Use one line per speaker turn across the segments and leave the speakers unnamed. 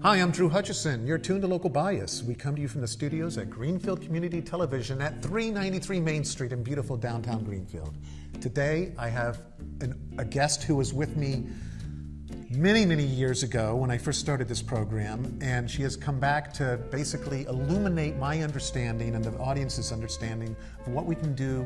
Hi, I'm Drew Hutchison. You're tuned to Local Bias. We come to you from the studios at Greenfield Community Television at 393 Main Street in beautiful downtown Greenfield. Today, I have a guest who was with me many, many years ago when I first started this program, and she has come back to basically illuminate my understanding and the audience's understanding of what we can do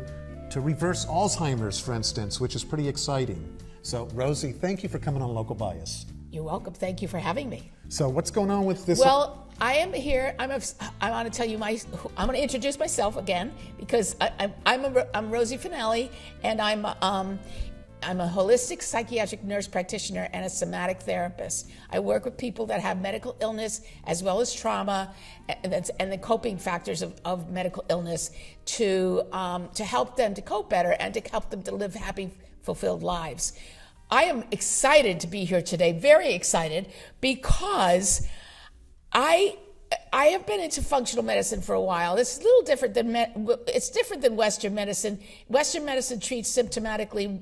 to reverse Alzheimer's, for instance, which is pretty exciting. So, Rosie, thank you for coming on Local Bias.
You're welcome. Thank you for having me.
So what's going on with this?
Well, I am here. I want to tell you I'm going to introduce myself again because I'm Rosie Fanale, and I'm a holistic psychiatric nurse practitioner and a somatic therapist. I work with people that have medical illness as well as trauma and the coping factors of medical illness to help them to cope better and to help them to live happy, fulfilled lives. I am excited to be here today, very excited, because I have been into functional medicine for a while. It's a little different it's different than Western medicine. Western medicine treats symptomatically.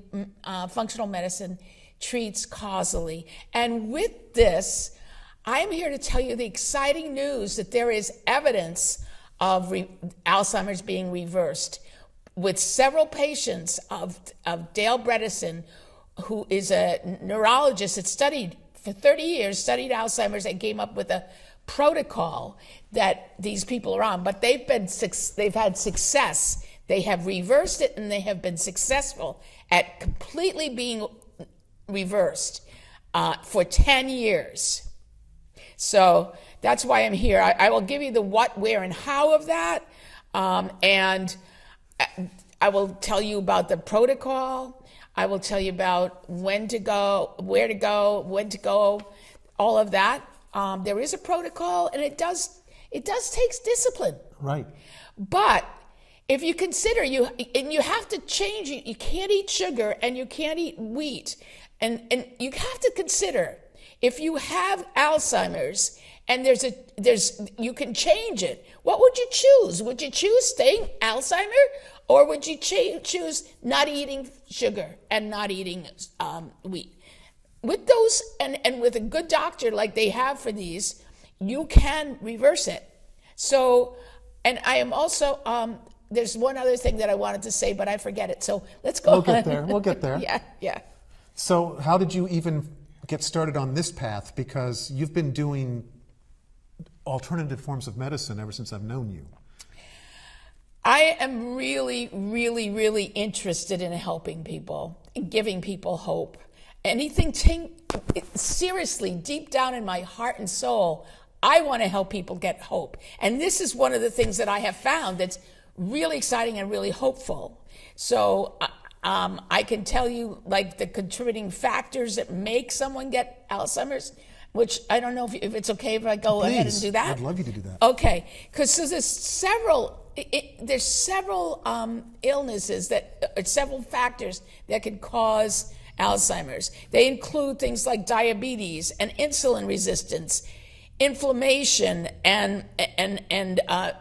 Functional medicine treats causally. And with this, I am here to tell you the exciting news that there is evidence of Alzheimer's being reversed with several patients of Dale Bredesen, who is a neurologist that studied for 30 years, studied Alzheimer's and came up with a protocol that these people are on. But they've had success. They have reversed it, and they have been successful at completely being reversed for 10 years. So that's why I'm here. I will give you the what, where, and how of that. And I will tell you about the protocol. I will tell you about when to go, where to go, when to go, all of that. There is a protocol, and it does take discipline.
Right.
But if you consider you have to change it. You can't eat sugar and you can't eat wheat, and you have to consider if you have Alzheimer's and you can change it. What would you choose? Would you choose staying Alzheimer? Or would you choose not eating sugar and not eating wheat? With those, and with a good doctor like they have for these, you can reverse it. So, and I am also, there's one other thing that I wanted to say, but I forget it. So let's go on.
We'll get there.
Yeah.
So how did you even get started on this path? Because you've been doing alternative forms of medicine ever since I've known you.
I am really, really, really interested in helping people, and giving people hope. Seriously, deep down in my heart and soul, I want to help people get hope. And this is one of the things that I have found that's really exciting and really hopeful. So I can tell you like the contributing factors that make someone get Alzheimer's, which I don't know if it's okay if I go ahead and do that.
I'd love you to do that.
Okay, because there's several illnesses several factors that can cause Alzheimer's. They include things like diabetes and insulin resistance, inflammation and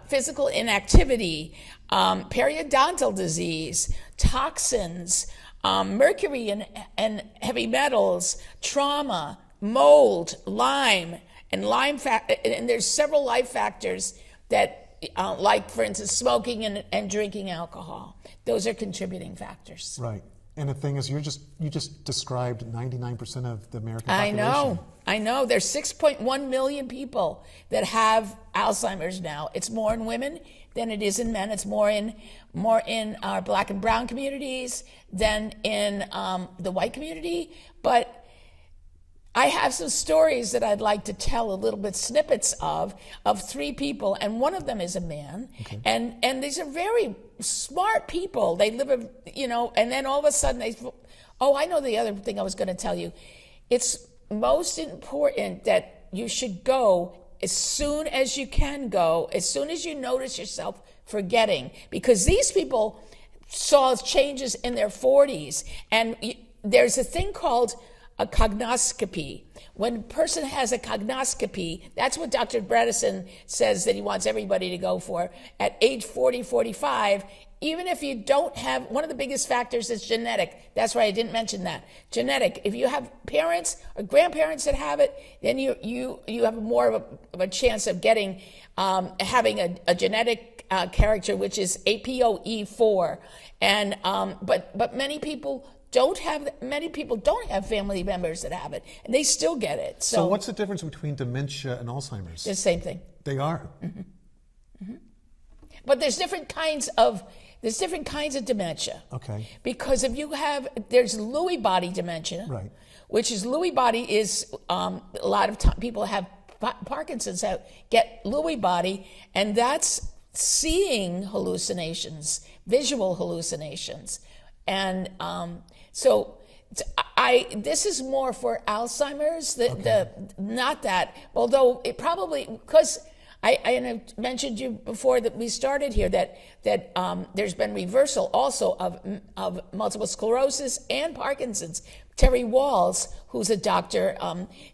physical inactivity, periodontal disease, toxins, mercury and heavy metals, trauma, mold, Lyme, and there's several life factors that like, for instance, smoking and drinking alcohol. Those are contributing factors.
Right. And the thing is, you just described 99% of the American population.
I know. There's 6.1 million people that have Alzheimer's now. It's more in women than it is in men. It's more in our Black and brown communities than in the white community. But I have some stories that I'd like to tell, a little bit snippets of three people, and one of them is a man. Okay. And these are very smart people. They live, and then all of a sudden I know the other thing I was going to tell you. It's most important that you should go as soon as you can go, as soon as you notice yourself forgetting, because these people saw changes in their 40s, and there's a thing called a cognoscopy. When a person has a cognoscopy, that's what Dr. Bredesen says that he wants everybody to go for. At age 40, 45, even if you don't have, one of the biggest factors is genetic. That's why I didn't mention that. Genetic. If you have parents or grandparents that have it, then you have more of a chance of getting, having a genetic character, which is APOE4. And, but many people don't have family members that have it, and they still get it.
So what's the difference between dementia and Alzheimer's?
The same thing.
They are.
Mm-hmm. Mm-hmm. But there's different kinds of dementia.
Okay.
Because if you have, there's Lewy body dementia,
right?
Which is Lewy body is a lot of people have Parkinson's get Lewy body, and that's seeing hallucinations, visual hallucinations, and so this is more for Alzheimer's. Not that, although it probably, because I mentioned you before that we started here that there's been reversal also of multiple sclerosis and Parkinson's. Terry Walls, who's a doctor,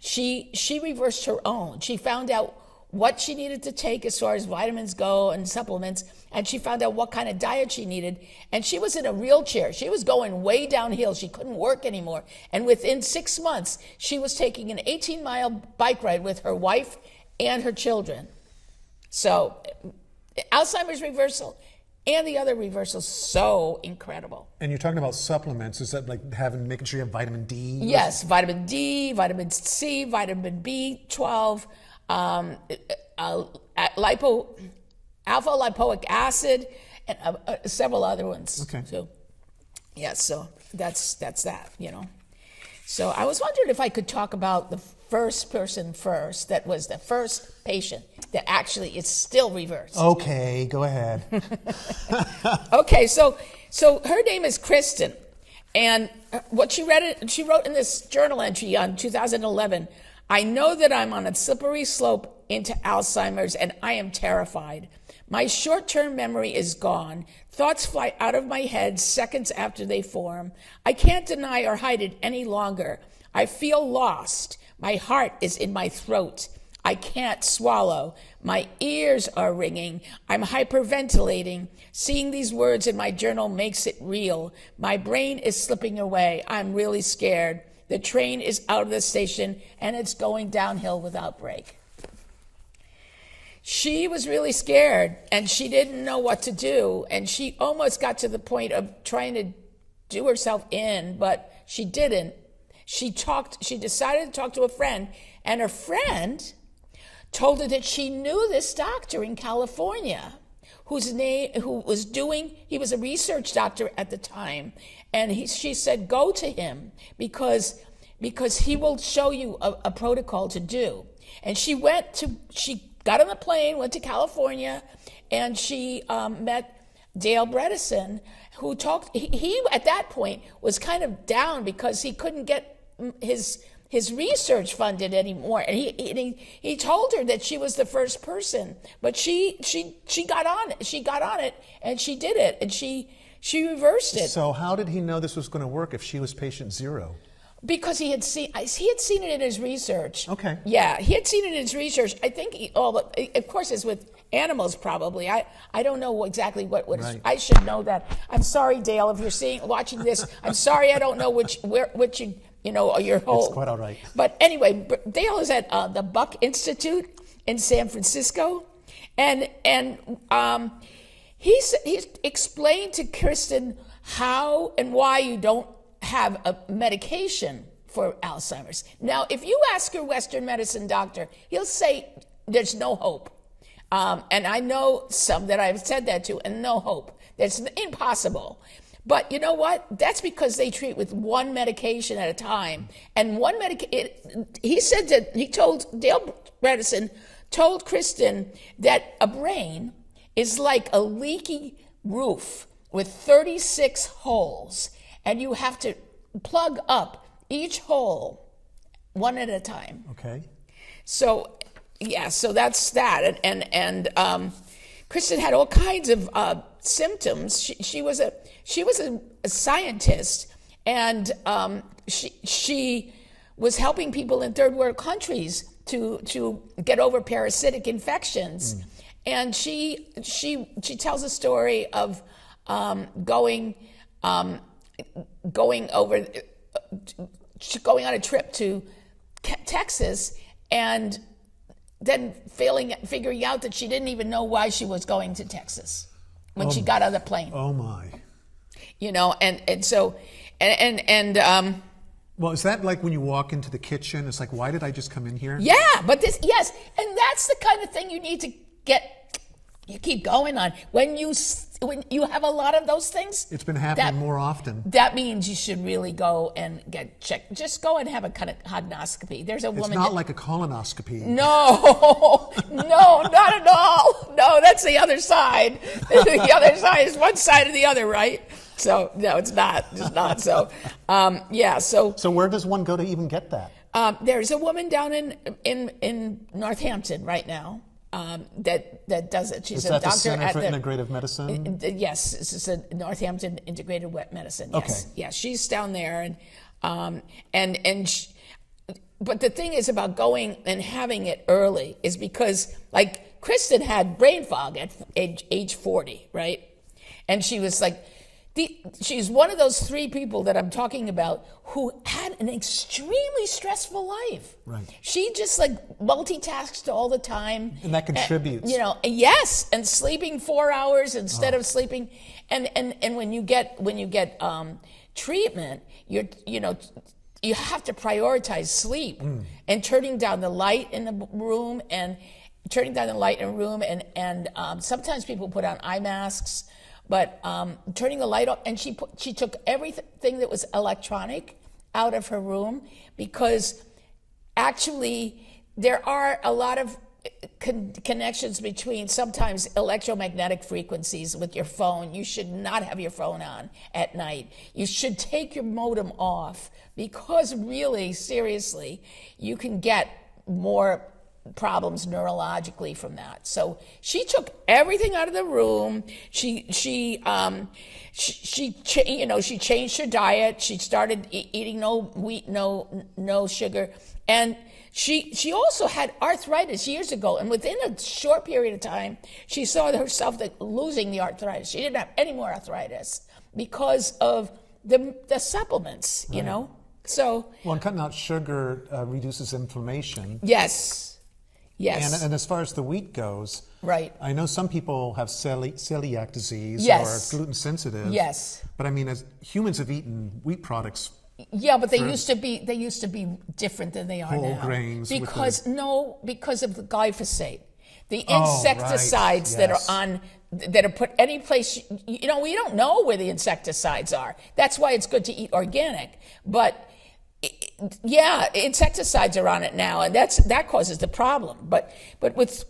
she reversed her own. She found out what she needed to take as far as vitamins go and supplements, and she found out what kind of diet she needed. And she was in a wheelchair. She was going way downhill. She couldn't work anymore. And within 6 months, she was taking an 18-mile bike ride with her wife and her children. So Alzheimer's reversal and the other reversals, so incredible.
And you're talking about supplements. Is that like making sure you have vitamin D?
Yes, vitamin D, vitamin C, vitamin B12, alpha lipoic acid, and several other ones.
Okay.
So, yeah, so that's that, So I was wondering if I could talk about the first person first, that was the first patient that actually is still reversed.
Okay, go ahead.
Okay, so her name is Kristen, and what she wrote in this journal entry on 2011, I know that I'm on a slippery slope into Alzheimer's, and I am terrified. My short-term memory is gone. Thoughts fly out of my head seconds after they form. I can't deny or hide it any longer. I feel lost. My heart is in my throat. I can't swallow. My ears are ringing. I'm hyperventilating. Seeing these words in my journal makes it real. My brain is slipping away. I'm really scared. The train is out of the station, and it's going downhill without break. She was really scared, and she didn't know what to do, and she almost got to the point of trying to do herself in, but she didn't. She decided to talk to a friend, and her friend told her that she knew this doctor in California he was a research doctor at the time, and she said, go to him because he will show you a protocol to do. And she got on the plane, went to California, and she met Dale Bredesen, who talked. He at that point was kind of down because he couldn't get his research funded anymore, and he told her that she was the first person, but she got on it. She got on it, and she did it, and she reversed it.
So how did he know this was going to work if she was patient zero?
Because he had seen it in his research.
Okay.
Yeah, he had seen it in his research. I think, of course, it's with animals probably. I don't know exactly what
right.
I should know that. I'm sorry, Dale, if you're watching this. I'm sorry, I don't know which your whole.
It's quite all right.
But anyway, Dale is at the Buck Institute in San Francisco, and he's explained to Kristen how and why you don't have a medication for Alzheimer's. Now, if you ask your Western medicine doctor, he'll say there's no hope. And I know some that I've said that to, and no hope. That's impossible. But you know what? That's because they treat with one medication at a time. And Dale Bredesen told Kristen that a brain is like a leaky roof with 36 holes. And you have to plug up each hole one at a time.
Okay.
So, yeah, so that's that. And Kristen had all kinds of symptoms. She was a scientist, and she was helping people in third world countries to get over parasitic infections. And she tells a story of going on a trip to Texas, and then figuring out that she didn't even know why she was going to Texas when she got on the plane.
Oh my! Well, is that like when you walk into the kitchen? It's like, why did I just come in here?
Yeah, but yes, and that's the kind of thing you need to you keep going on. When you have a lot of those things,
it's been happening more often.
That means you should really go and get checked. Just go and have a kind of colonoscopy. There's a woman.
It's not like a colonoscopy.
No, not at all. No, that's the other side. The other side is one side or the other, right? So no, it's not. It's not. So, yeah. So
where does one go to even get that?
There's a woman down in Northampton right now. That does it. She's
is that
a doctor
the Center
at
for
the
Integrative Medicine?
Yes, this is a Northampton Integrated Wet Medicine. Yes,
okay.
Yeah, she's down there, but the thing is about going and having it early is because, like, Kristen had brain fog at age 40, right? And she was like, she's one of those three people that I'm talking about who had an extremely stressful life.
Right.
She just like multitasked all the time.
And that contributes.
Yes, and sleeping 4 hours instead of sleeping. And when you get treatment, you have to prioritize sleep and turning down the light in the room and sometimes people put on eye masks. But turning the light off, and she took everything that was electronic out of her room because actually there are a lot of connections between sometimes electromagnetic frequencies with your phone. You should not have your phone on at night. You should take your modem off because really, seriously, you can get more problems neurologically from that. So she took everything out of the room. She changed her diet. She started eating no wheat, no sugar, and she also had arthritis years ago. And within a short period of time, she saw herself losing the arthritis. She didn't have any more arthritis because of the supplements.
Right.
So
and cutting out sugar reduces inflammation.
Yes. Yes.
And as far as the wheat goes,
right.
I know some people have celiac disease
yes.
or gluten sensitive.
Yes.
But I mean, as humans have eaten wheat products.
Yeah, but they used to be different than they are
whole
now.
Grains.
Because of the glyphosate, the insecticides
right.
that are put any place. We don't know where the insecticides are. That's why it's good to eat organic. But yeah, insecticides are on it now, and that causes the problem. But with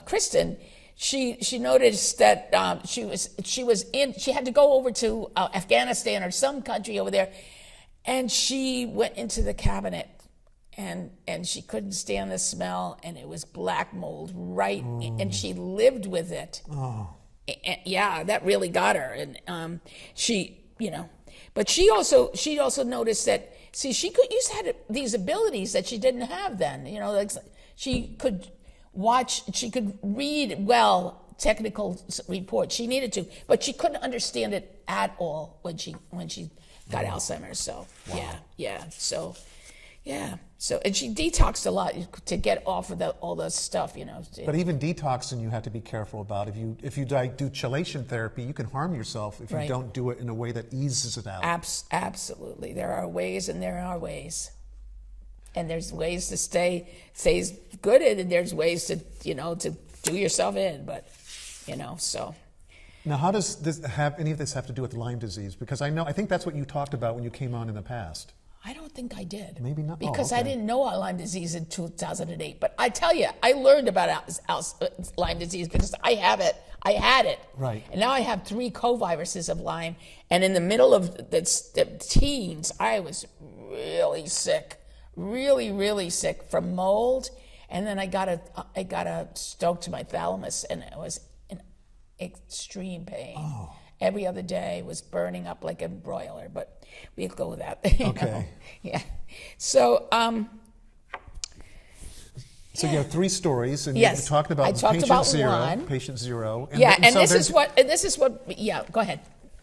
Kristen, she noticed that she had to go over to Afghanistan or some country over there, and she went into the cabinet and she couldn't stand the smell, and it was black mold, right? And she lived with it. And, yeah, that really got her, and But she also noticed that she used to have these abilities that she didn't have then. Like she could read technical reports. She needed to, but she couldn't understand it at all when she got Alzheimer's. So and she detoxed a lot to get off of all the stuff.
But even detoxing, you have to be careful about. If you do chelation therapy, you can harm yourself if you don't do it in a way that eases it out.
Absolutely, there are ways, and there are ways, and there's ways to stay good, and there's ways to do yourself in. But so.
Now, how does any of this have to do with Lyme disease? Because I think that's what you talked about when you came on in the past.
I don't think I did.
Maybe not.
Because I didn't know Lyme disease in 2008. But I tell you, I learned about Lyme disease because I have it. I had it.
Right.
And now I have 3 co-viruses of Lyme. And in the middle of the teens, I was really sick, really, really sick from mold. And then I got a stroke to my thalamus, and it was in extreme pain. every other day, was burning up like a broiler, but we'll go with that.
Okay.
Yeah. So,
so you have 3 stories, and
yes,
you talked about
I talked
patient
about
0,
one.
patient 0.
And
so
this is what, yeah, go ahead.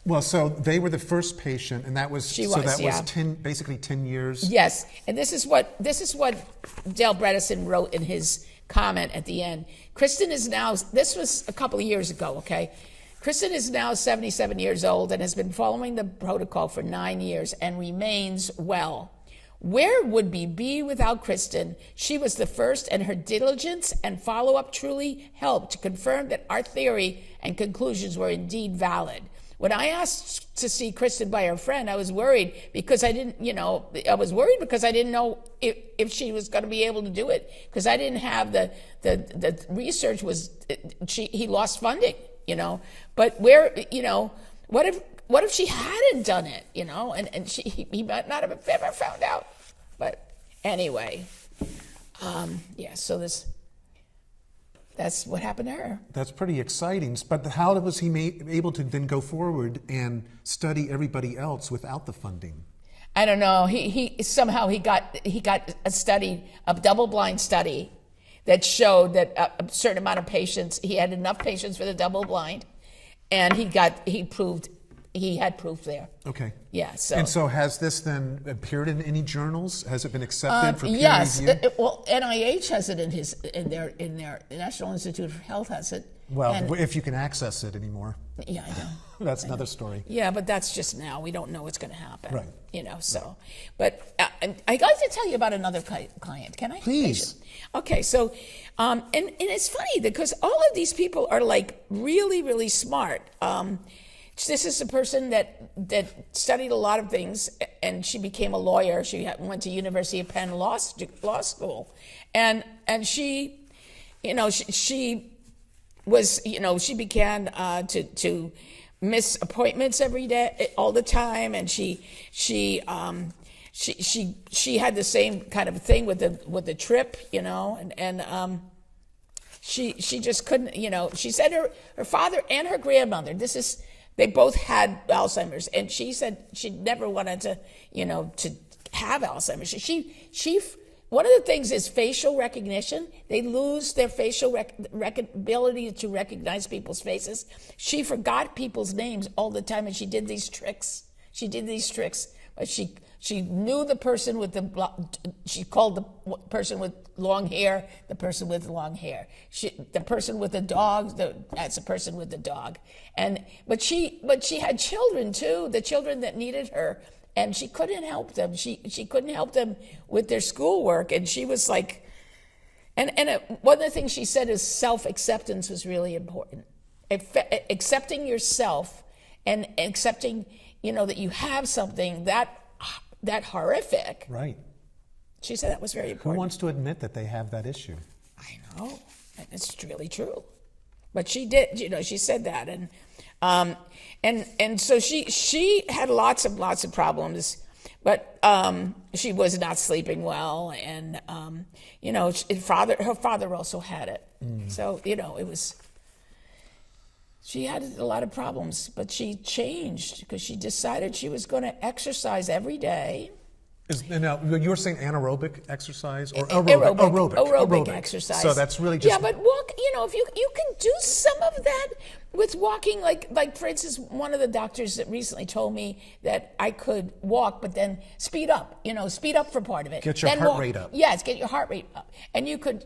Well, so they were the first patient, and that was
yeah.
10, basically 10 years.
Yes, and this is what Dale Bredesen wrote in his comment at the end. Kristen is now, this was a couple of years ago, okay? Kristen is now 77 years old and has been following the protocol for 9 years and remains well. Where would we be without Kristen? She was the first, and her diligence and follow-up truly helped to confirm that our theory and conclusions were indeed valid. When I asked to see Kristen by her friend, I was worried because I didn't know if she was going to be able to do it, because I didn't have the research he lost funding, but what if she hadn't done it, and he might not have ever found out. But anyway, so that's what happened to her.
That's pretty exciting. But how was he able to then go forward and study everybody else without the funding?
I don't know. He somehow he got a double-blind study that showed that a certain amount of patients, he had enough patients for the double-blind, and he had proof there.
Okay.
Yeah.
And so has this then appeared in any journals? Has it been accepted for peer
yes.
review?
Well, NIH has it in their National Institute of Health has it.
Well, if you can access it anymore.
Yeah, I know.
That's another story.
Yeah, but that's just now. We don't know what's going to happen.
Right.
So. But I'd like to tell you about another client. Can I?
Please.
Okay, so, and it's funny because all of these people are like really, really smart. This is a person that studied a lot of things, and she became a lawyer. She went to University of Penn Law School, and she, she was, she began to miss appointments every day, all the time, and she had the same kind of thing with the trip, and she just couldn't, she said her father and her grandmother, they both had Alzheimer's, and she said she never wanted to, to have Alzheimer's. One of the things is facial recognition. They lose their facial ability to recognize people's faces. She forgot people's names all the time, and she did these tricks. But she knew the person with she called the person with long hair the person with long hair. The person with the dog, that's the person with the dog. But she had children too, the children that needed her, and she couldn't help them. She couldn't help them with their schoolwork, and she was like, one of the things she said is self-acceptance was really important. Accepting yourself and accepting, that you have something that horrific.
Right.
She said that was very important.
Who wants to admit that they have that issue?
I know. It's really true. But she did, she said that. And so she had lots of problems, but she was not sleeping well, and her father also had it. So, it was, she had a lot of problems, but she changed because she decided she was going to exercise every day.
Now, you were saying anaerobic exercise or
aerobic exercise.
So that's really just...
Yeah, but walk, if you can do some of that with walking, like for instance, one of the doctors that recently told me that I could walk, but then speed up for part of it.
Get your heart rate up.
Yes, get your heart rate up. And you could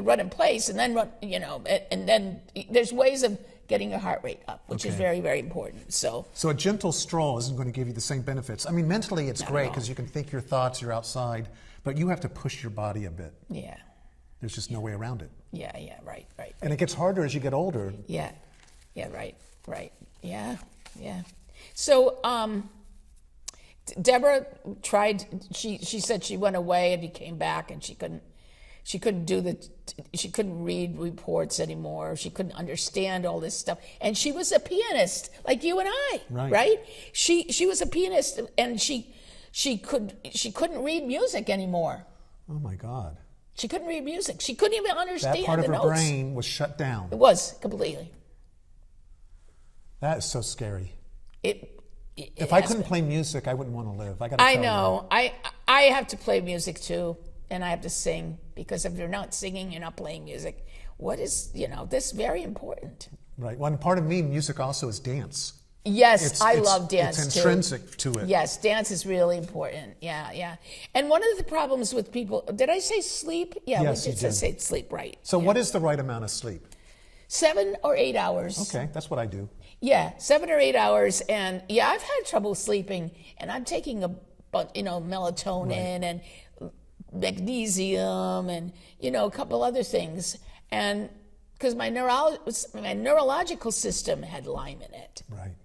run in place and then run, and then there's ways of getting your heart rate up, which is very, very important. So
a gentle stroll isn't going to give you the same benefits. I mean, mentally it's great because you can think your thoughts, you're outside, but you have to push your body a bit.
Yeah.
There's just no way around it.
Yeah, right.
And it gets harder as you get older.
Yeah, right. Yeah. So Deborah tried, she said she went away and he came back and she couldn't read reports anymore. She couldn't understand all this stuff. And she was a pianist, like you and I, right? She was a pianist, and she couldn't read music anymore.
Oh my God.
She couldn't read music. She couldn't even understand
that part
the
of her
notes.
brain was shut down.
It was completely.
That is so scary.
If
I couldn't play music, I wouldn't want to live. I
know. I have to play music too, and I have to sing, because if you're not singing, you're not playing music. What is, this is very important.
Right. Well, and part of me, music also is dance.
Yes, I love dance too.
It's intrinsic to it.
Yes, dance is really important. Yeah. And one of the problems with people, did I say sleep? Yeah,
yes,
we did say sleep, right.
So what is the right amount of sleep?
7 or 8 hours.
Okay, that's what I do.
Yeah, 7 or 8 hours. And I've had trouble sleeping, and I'm taking melatonin and magnesium and, a couple other things. And because my neurological system had Lyme in it.
Right.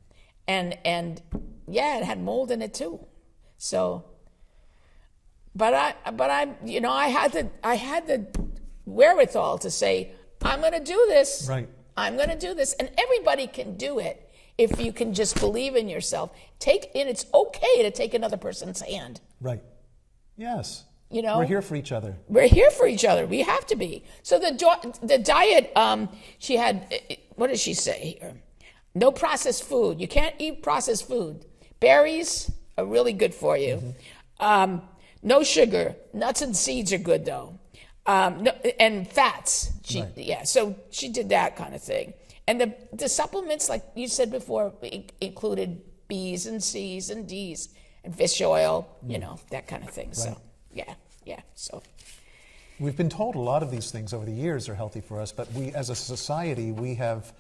And it had mold in it too. So, but I had the wherewithal to say, I'm going to do this.
Right.
I'm going to do this. And everybody can do it if you can just believe in yourself. And it's okay to take another person's hand.
Right. Yes. We're here for each other.
We're here for each other. We have to be. So the diet, she had, what does she say here? No processed food. You can't eat processed food. Berries are really good for you. Mm-hmm. No sugar. Nuts and seeds are good though. And fats. So she did that kind of thing. And the supplements, like you said before, included B's and C's and D's and fish oil, that kind of thing. Right. So, yeah. So
we've been told a lot of these things over the years are healthy for us, but we, as a society, we have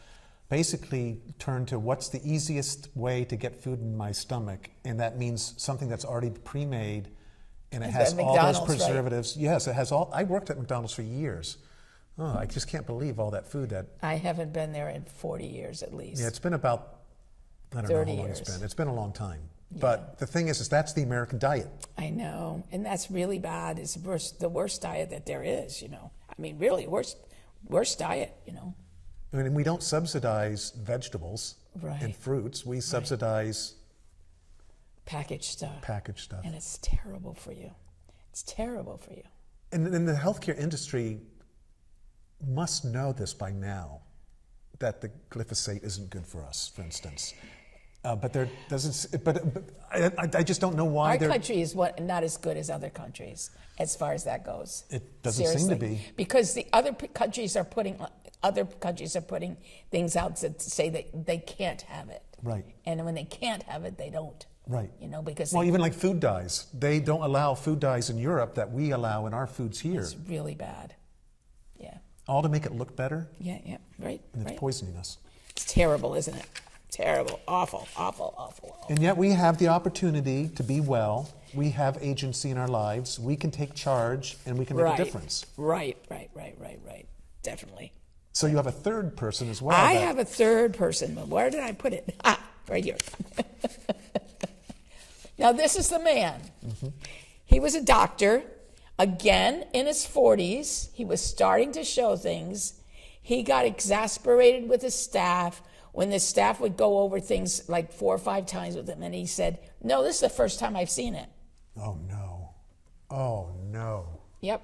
basically turned to what's the easiest way to get food in my stomach, and that means something that's already pre-made, and it has all those preservatives. Right? Yes, it has all. I worked at McDonald's for years. Oh, I just can't believe all that food that.
I haven't been there in 40 years at least.
Yeah, it's been about, I don't know how long it's been. It's been a long time. Yeah. But the thing is that's the American diet.
I know, and that's really bad. It's the worst diet that there is, I mean, really, worst diet,
I mean, we don't subsidize vegetables and fruits. We subsidize
packaged stuff. And it's terrible for you.
And the healthcare industry must know this by now, that the glyphosate isn't good for us, for instance. But there doesn't. But I just don't know why.
Our country is not as good as other countries as far as that goes.
It doesn't seem to be,
because the other countries are putting things out that say that they can't have it.
Right.
And when they can't have it, they don't.
Right.
Because
even like food dyes, they don't allow food dyes in Europe that we allow in our foods here.
It's really bad. Yeah.
All to make it look better.
Yeah. Right.
And it's poisoning us.
It's terrible, isn't it? Terrible, awful.
And yet we have the opportunity to be well. We have agency in our lives. We can take charge, and we can make a difference.
Right. Definitely.
So you have a third person as well.
I have a third person. Where did I put it? Right here. Now this is the man. Mm-hmm. He was a doctor. Again, in his 40s, he was starting to show things. He got exasperated with his staff when the staff would go over things like 4 or 5 times with him, and he said, "No, this is the first time I've seen it."
Oh no.
Yep.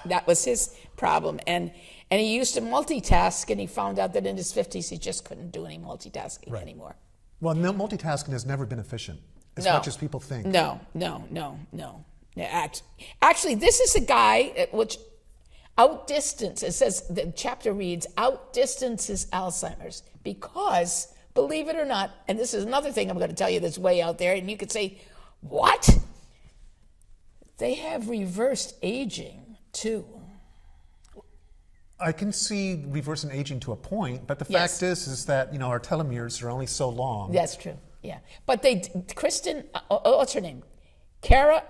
That was his problem, and he used to multitask, and he found out that in his 50s he just couldn't do any multitasking anymore.
Well, no, multitasking has never been efficient as much as people think.
No. Actually, this is a guy which outdistance. It says, the chapter reads, outdistances Alzheimer's, because, believe it or not, and this is another thing I'm going to tell you that's way out there, and you could say, what? They have reversed aging too.
I can see reversing aging to a point, but the fact is that our telomeres are only so long.
That's true. Yeah, but Kristen, what's her name? Kara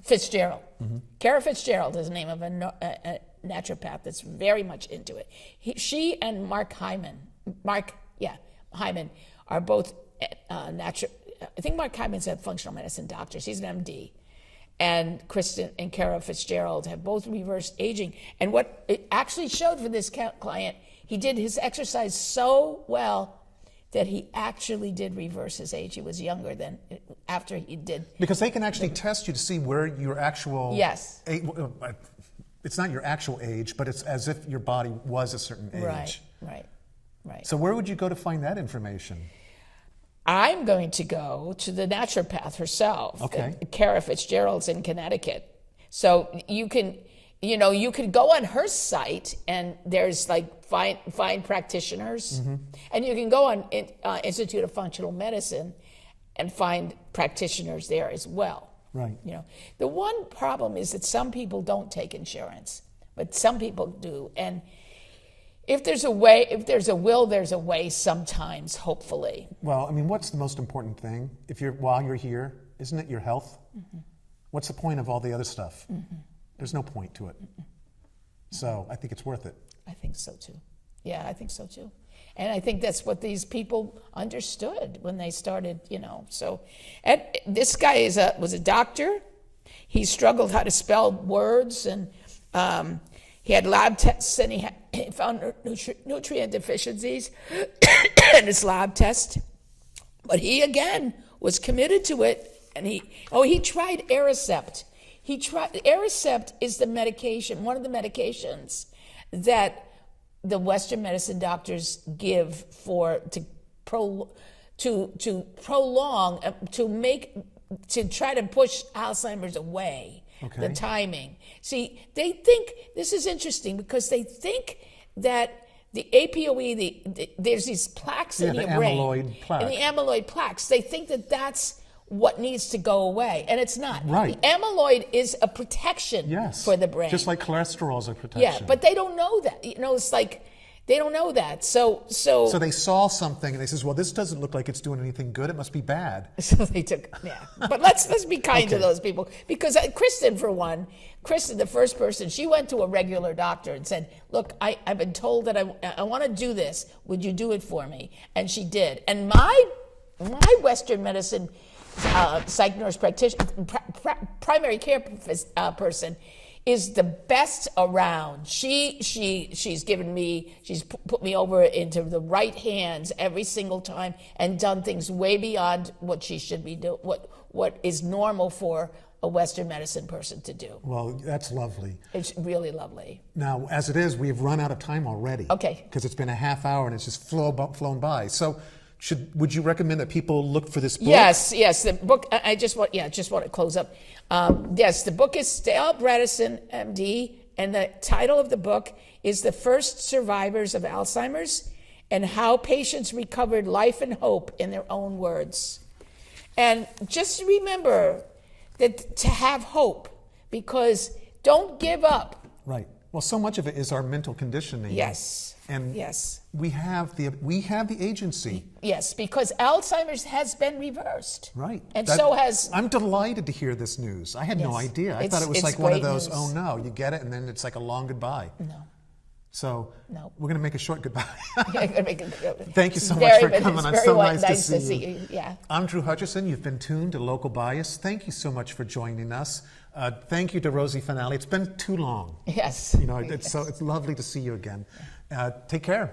Fitzgerald. Mm-hmm. Kara Fitzgerald is the name of a naturopath that's very much into it. She and Mark Hyman are both natural. I think Mark Hyman's a functional medicine doctor. She's an MD. And Kristen and Kara Fitzgerald have both reversed aging. And what it actually showed for this client, he did his exercise so well that he actually did reverse his age. He was younger than after he did.
Because they can actually test you to see where your actual...
Yes.
it's not your actual age, but it's as if your body was a certain age.
Right.
So where would you go to find that information?
I'm going to go to the naturopath herself, Cara Fitzgerald's in Connecticut. So you can go on her site, and there's like find practitioners, and you can go on Institute of Functional Medicine and find practitioners there as well.
Right.
The one problem is that some people don't take insurance, but some people do, and if there's a will, there's a way sometimes, hopefully.
Well, I mean, what's the most important thing? While you're here, isn't it your health? What's the point of all the other stuff? There's no point to it. So I think it's worth it.
I think so too. Yeah, I think so too. And I think that's what these people understood when they started, So, and this guy was a doctor. He struggled how to spell words, and he had lab tests, and he found nutrient deficiencies in his lab test. But he, again, was committed to it, and he tried Aricept. Aricept is the medication, one of the medications that the Western medicine doctors give to try to push Alzheimer's away. The timing. See, they think, this is interesting because they think that the APOE, there's these plaques in your brain.
Amyloid plaque.
And the amyloid plaques, they think that that's what needs to go away, and it's not.
Right.
The amyloid is a protection for the brain.
Just like cholesterol is a protection.
Yeah, but they don't know that. It's like, they don't know that. So
they saw something and they says, well, this doesn't look like it's doing anything good. It must be bad.
So they took, But let's be kind to those people, because Kristen, for one, the first person, she went to a regular doctor and said, look, I've been told that I want to do this. Would you do it for me? And she did. And my Western medicine psych nurse practitioner, primary care person, is the best around. She's given me, she's put me over into the right hands every single time, and done things way beyond what she should be doing, what is normal for a Western medicine person to do.
Well, that's lovely.
It's really lovely.
Now, as it is, we've run out of time already.
Okay.
Because it's been a half hour and it's just flown by. So would you recommend that people look for this book?
Yes. The book. I just want to close up. Yes, the book is Dale Bredesen, MD, and the title of the book is "The First Survivors of Alzheimer's and How Patients Recovered Life and Hope in Their Own Words." And just remember that to have hope, because don't give up.
Right. Well, so much of it is our mental conditioning.
Yes.
And we have the agency.
Yes, because Alzheimer's has been reversed.
Right.
And so has...
I'm delighted to hear this news. I had no idea. I thought it was like one of those,
news.
oh no, you get it, and then it's like a long goodbye.
No.
So
no.
We're going to make a short goodbye.
Thank
you so much for coming. It's so nice
to see you. Yeah.
I'm Drew Hutcherson. You've been tuned to Local Bias. Thank you so much for joining us. Thank you to Rosie Fanale. It's been too long.
Yes.
It's lovely to see you again. Take care.